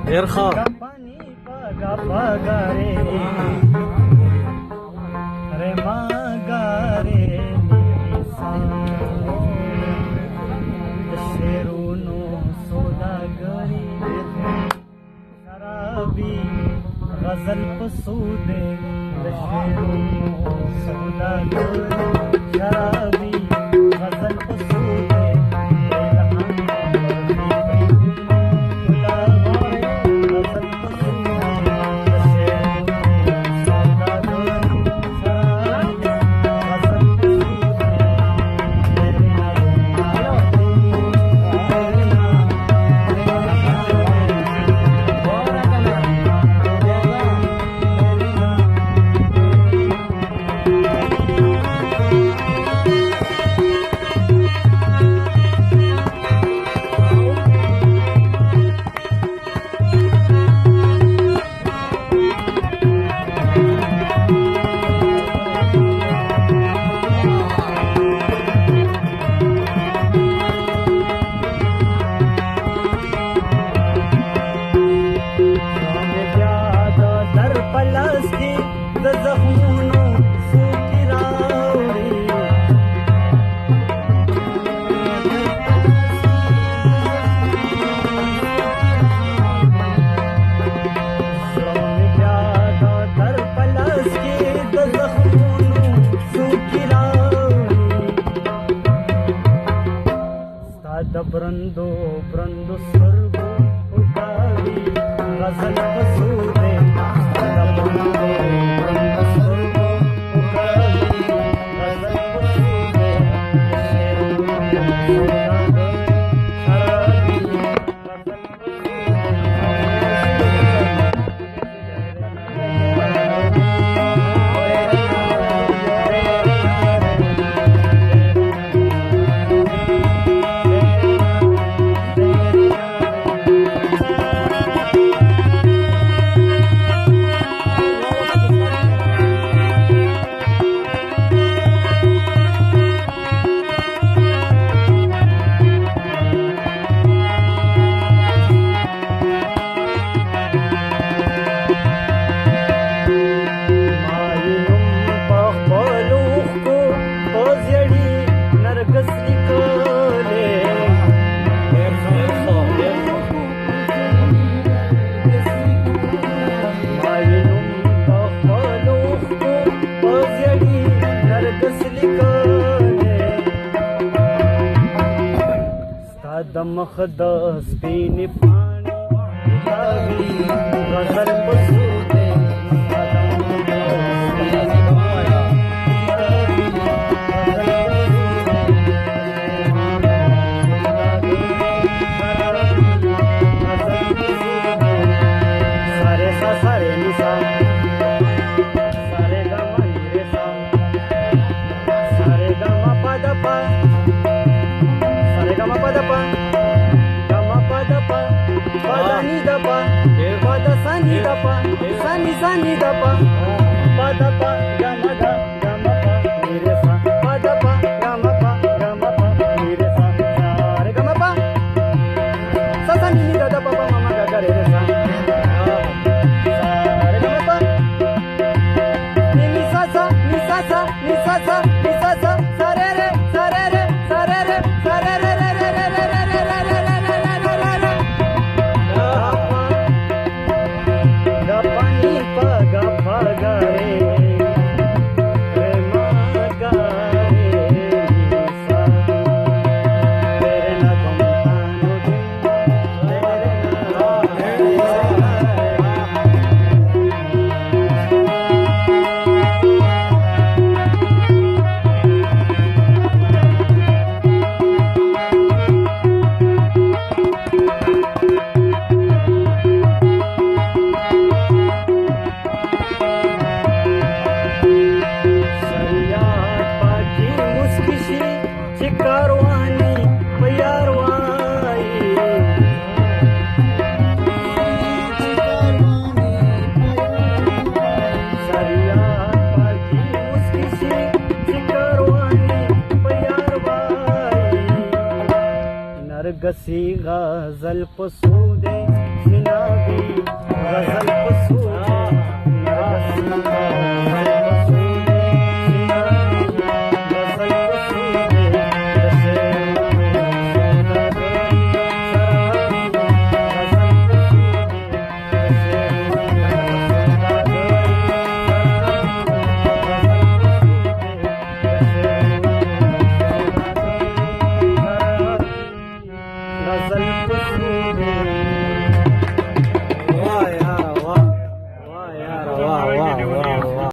ډېر ښه. پانی پاگا پاگا رے رے ماگا رے نیسان شیرونو سوداگری شرابی غزل پسودے شیرونو سوداگری شرابی غزل پسودے برندو برندو سرگو اگاوی غزل پسودے برندو برندو سرگو اگاوی غزل پسودے شیرونو شرابی غزل دمخ د سپین پانی اگاوی غزل پسودے سارے سا سارے نسا سارے گا ما نیرے سا سارے گا ما پا دا پا سارے گا ما پا دا پا Ni da pa, pa da sa ni da pa, sa ni da pa, pa da pa, ga ma pa, ni re sa, pa da pa, ga ma pa, ni re sa, sa re ga ma pa, sa ni da da pa pa ma ma ga re re sa, sa re ga ma pa, ni sa sa ni sa sa ni sa sa ni sa sa sa re re sa re re sa re re sa re re re re re re re re re paga paga re re maga re nisa tere na contano tere نرگسی غزل پسودے